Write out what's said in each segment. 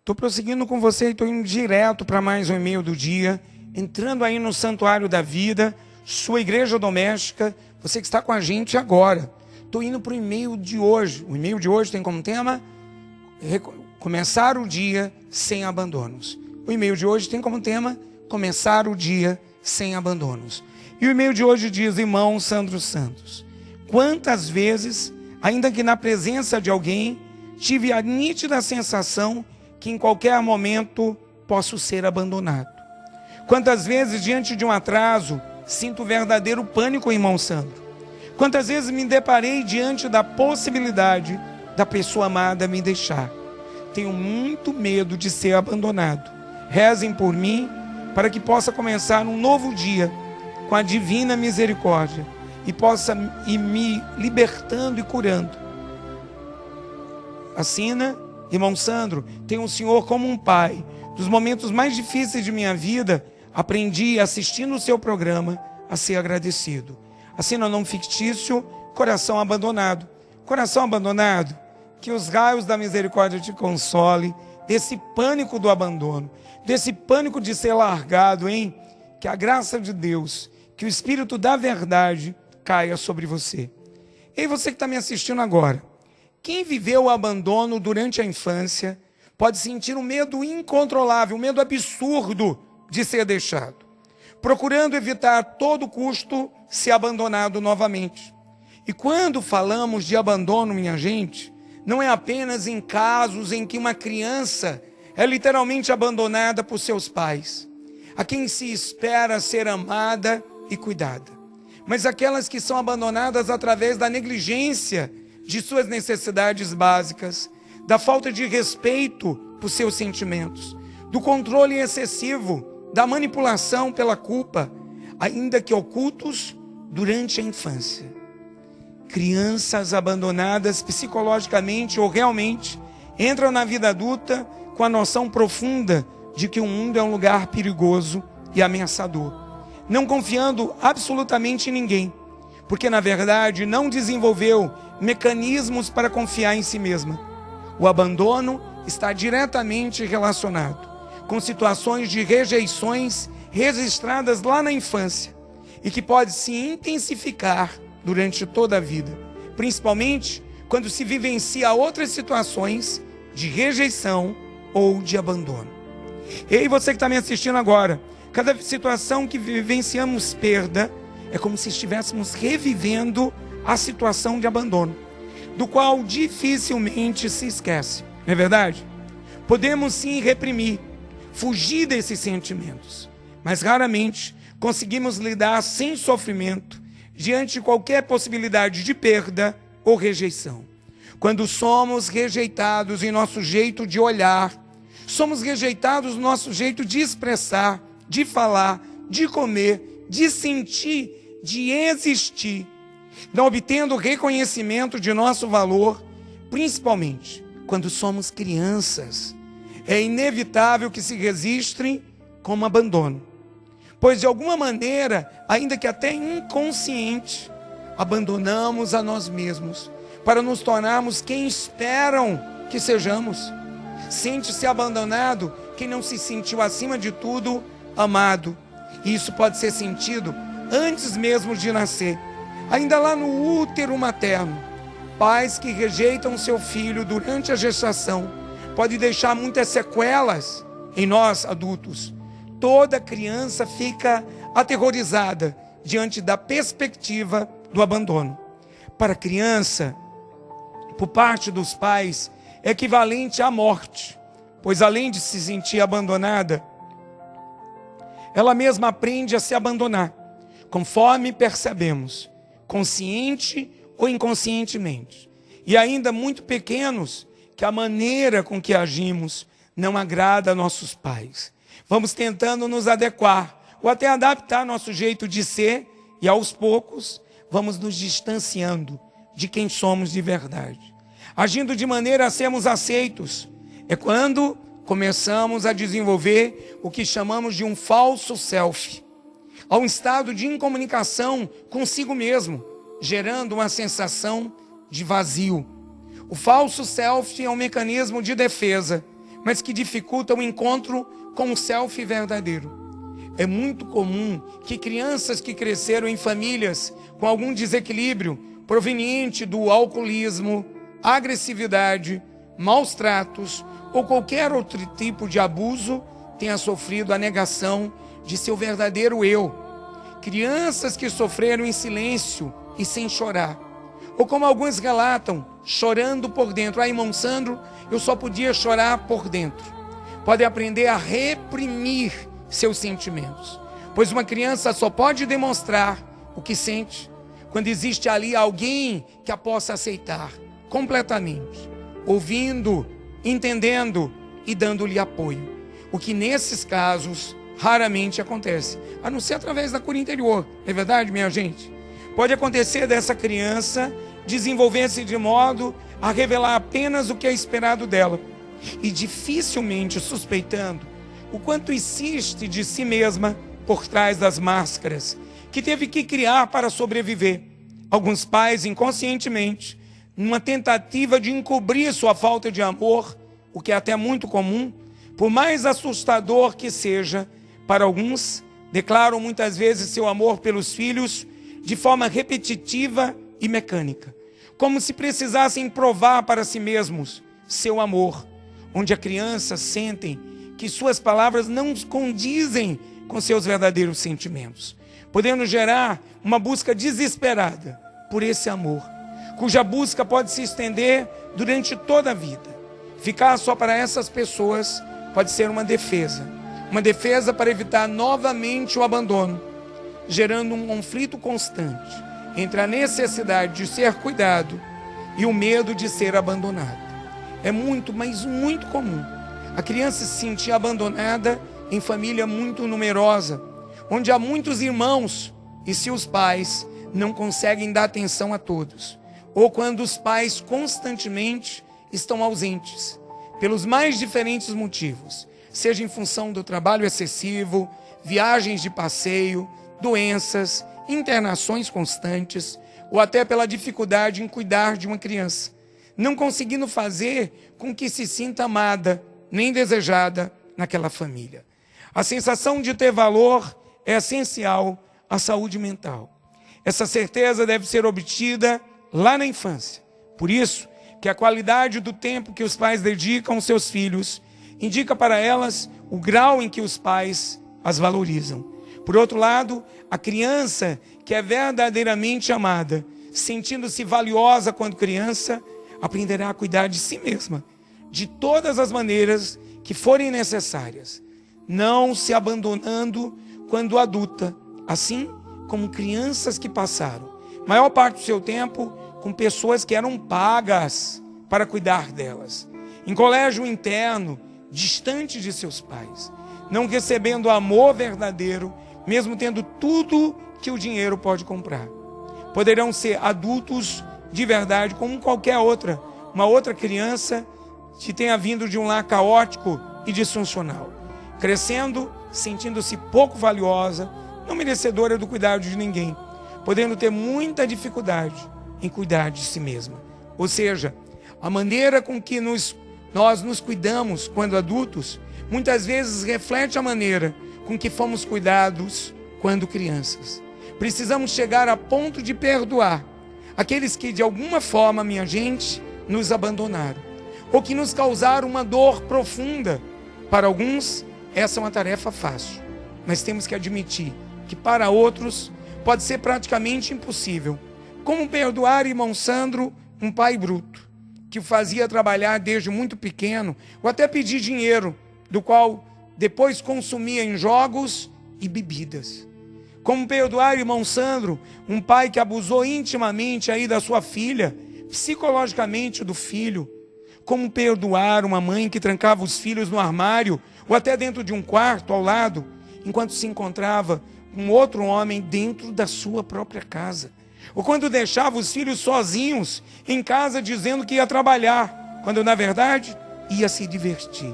Estou prosseguindo com você e estou indo direto para mais um e-mail do dia, entrando aí no Santuário da Vida, sua igreja doméstica, você que está com a gente agora. Estou indo para o e-mail de hoje. O e-mail de hoje tem como tema começar o dia sem abandonos. O e-mail de hoje tem como tema começar o dia sem abandonos. E o e-mail de hoje diz: irmão Sandro Santos, quantas vezes, ainda que na presença de alguém, tive a nítida sensação que em qualquer momento posso ser abandonado. Quantas vezes, diante de um atraso, sinto verdadeiro pânico, irmão Sandro. Quantas vezes me deparei diante da possibilidade da pessoa amada me deixar. Tenho muito medo de ser abandonado. Rezem por mim para que possa começar um novo dia com a divina misericórdia e possa ir me libertando e curando. Assina, irmão Sandro, tenho o Senhor como um pai. Dos momentos mais difíceis de minha vida, aprendi, assistindo o seu programa, a ser agradecido. Assina o nome fictício, coração abandonado. Coração abandonado, que os raios da misericórdia te console, desse pânico do abandono, desse pânico de ser largado, hein? Que a graça de Deus, que o Espírito da verdade caia sobre você. E você que está me assistindo agora, quem viveu o abandono durante a infância pode sentir um medo incontrolável, um medo absurdo de ser deixado, procurando evitar a todo custo ser abandonado novamente. E quando falamos de abandono, minha gente, não é apenas em casos em que uma criança é literalmente abandonada por seus pais, a quem se espera ser amada e cuidada, mas aquelas que são abandonadas através da negligência de suas necessidades básicas, da falta de respeito por seus sentimentos, do controle excessivo, da manipulação pela culpa, ainda que ocultos durante a infância. Crianças abandonadas psicologicamente ou realmente entram na vida adulta com a noção profunda de que o mundo é um lugar perigoso e ameaçador, não confiando absolutamente em ninguém, porque na verdade não desenvolveu mecanismos para confiar em si mesma. O abandono está diretamente relacionado com situações de rejeições registradas lá na infância e que pode se intensificar durante toda a vida, principalmente quando se vivencia outras situações de rejeição ou de abandono. Ei, você que está me assistindo agora, cada situação que vivenciamos perda é como se estivéssemos revivendo a situação de abandono, do qual dificilmente se esquece, não é verdade? Podemos sim reprimir, fugir desses sentimentos, mas raramente conseguimos lidar sem sofrimento diante de qualquer possibilidade de perda ou rejeição. Quando somos rejeitados em nosso jeito de olhar, somos rejeitados no nosso jeito de expressar, de falar, de comer, de sentir, de existir, não obtendo reconhecimento de nosso valor, principalmente quando somos crianças. É inevitável que se registrem como abandono, pois de alguma maneira, ainda que até inconsciente, abandonamos a nós mesmos para nos tornarmos quem esperam que sejamos. Sente-se abandonado quem não se sentiu acima de tudo amado, e isso pode ser sentido antes mesmo de nascer, ainda lá no útero materno. Pais que rejeitam seu filho durante a gestação pode deixar muitas sequelas em nós adultos. Toda criança fica aterrorizada diante da perspectiva do abandono. Para a criança, por parte dos pais, é equivalente à morte, pois além de se sentir abandonada, ela mesma aprende a se abandonar, conforme percebemos, consciente ou inconscientemente. E ainda muito pequenos, que a maneira com que agimos não agrada a nossos pais. Vamos tentando nos adequar, ou até adaptar nosso jeito de ser, e aos poucos vamos nos distanciando de quem somos de verdade, agindo de maneira a sermos aceitos. É quando começamos a desenvolver o que chamamos de um falso self, a um estado de incomunicação consigo mesmo, gerando uma sensação de vazio. O falso self é um mecanismo de defesa mas que dificulta o encontro com o self verdadeiro. É muito comum que crianças que cresceram em famílias com algum desequilíbrio proveniente do alcoolismo, agressividade, maus tratos ou qualquer outro tipo de abuso tenha sofrido a negação de seu verdadeiro eu. Crianças que sofreram em silêncio e sem chorar. Ou como alguns relatam, chorando por dentro. Ah, irmão Sandro, eu só podia chorar por dentro. Pode aprender a reprimir seus sentimentos. Pois uma criança só pode demonstrar o que sente quando existe ali alguém que a possa aceitar completamente, ouvindo, entendendo e dando-lhe apoio. O que nesses casos raramente acontece, a não ser através da cura interior. É verdade, minha gente? Pode acontecer dessa criança desenvolver-se de modo a revelar apenas o que é esperado dela e dificilmente suspeitando o quanto existe de si mesma por trás das máscaras que teve que criar para sobreviver. Alguns pais, inconscientemente, numa tentativa de encobrir sua falta de amor, o que é até muito comum, por mais assustador que seja, para alguns, declaram muitas vezes seu amor pelos filhos de forma repetitiva e mecânica, como se precisassem provar para si mesmos seu amor, onde as crianças sentem que suas palavras não condizem com seus verdadeiros sentimentos, podendo gerar uma busca desesperada por esse amor, cuja busca pode se estender durante toda a vida. Ficar só para essas pessoas pode ser uma defesa para evitar novamente o abandono, gerando um conflito constante entre a necessidade de ser cuidado e o medo de ser abandonado. É muito, mas muito comum a criança se sentir abandonada em família muito numerosa, onde há muitos irmãos e seus pais não conseguem dar atenção a todos, ou quando os pais constantemente estão ausentes, pelos mais diferentes motivos, seja em função do trabalho excessivo, viagens de passeio, doenças, internações constantes, ou até pela dificuldade em cuidar de uma criança, não conseguindo fazer com que se sinta amada, nem desejada naquela família. A sensação de ter valor é essencial à saúde mental. Essa certeza deve ser obtida lá na infância. Por isso que a qualidade do tempo que os pais dedicam aos seus filhos indica para elas o grau em que os pais as valorizam. Por outro lado, a criança que é verdadeiramente amada, sentindo-se valiosa quando criança, aprenderá a cuidar de si mesma, de todas as maneiras que forem necessárias, não se abandonando quando adulta, assim como crianças que passaram maior parte do seu tempo com pessoas que eram pagas para cuidar delas, em colégio interno, distante de seus pais, não recebendo amor verdadeiro, mesmo tendo tudo que o dinheiro pode comprar. Poderão ser adultos de verdade como qualquer outra, uma outra criança que tenha vindo de um lar caótico e disfuncional, crescendo, sentindo-se pouco valiosa, não merecedora do cuidado de ninguém, podendo ter muita dificuldade em cuidar de si mesma. Ou seja, a maneira com que nós nos cuidamos quando adultos, muitas vezes reflete a maneira com que fomos cuidados quando crianças. Precisamos chegar a ponto de perdoar aqueles que de alguma forma, minha gente, nos abandonaram, ou que nos causaram uma dor profunda. Para alguns, essa é uma tarefa fácil, mas temos que admitir que para outros pode ser praticamente impossível. Como perdoar, irmão Sandro, um pai bruto, que o fazia trabalhar desde muito pequeno, ou até pedir dinheiro, do qual depois consumia em jogos e bebidas? Como perdoar, irmão Sandro, um pai que abusou intimamente aí da sua filha, psicologicamente do filho? Como perdoar uma mãe que trancava os filhos no armário, ou até dentro de um quarto ao lado, enquanto se encontrava um outro homem dentro da sua própria casa? Ou quando deixava os filhos sozinhos em casa dizendo que ia trabalhar, quando na verdade ia se divertir?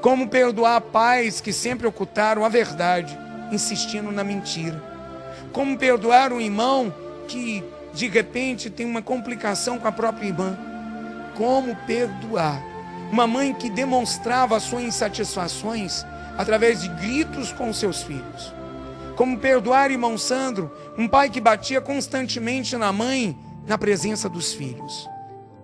Como perdoar pais que sempre ocultaram a verdade, insistindo na mentira? Como perdoar um irmão que de repente tem uma complicação com a própria irmã? Como perdoar Uma mãe que demonstrava suas insatisfações através de gritos com seus filhos. Como perdoar, irmão Sandro, um pai que batia constantemente na mãe na presença dos filhos.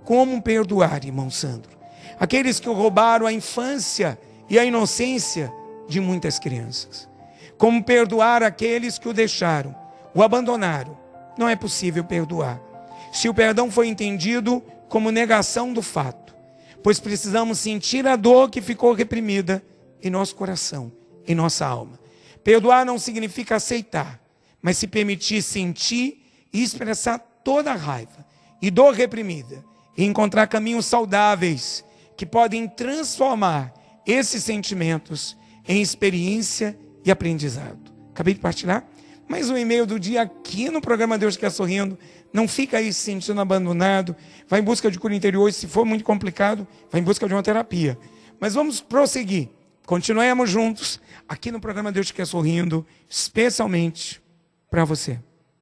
Como perdoar, irmão Sandro, aqueles que roubaram a infância e a inocência de muitas crianças. Como perdoar aqueles que o deixaram, o abandonaram. Não é possível perdoar se o perdão foi entendido como negação do fato, pois precisamos sentir a dor que ficou reprimida em nosso coração, em nossa alma. Perdoar não significa aceitar, mas se permitir sentir e expressar toda a raiva e dor reprimida e encontrar caminhos saudáveis que podem transformar esses sentimentos em experiência e aprendizado. Acabei de partilhar mais um e-mail do dia aqui no programa Deus Quer Sorrindo. Não fica aí se sentindo abandonado. Vai em busca de cura interior. Se for muito complicado, vai em busca de uma terapia. Mas vamos prosseguir. Continuemos juntos aqui no programa Deus Quer Sorrindo, especialmente para você.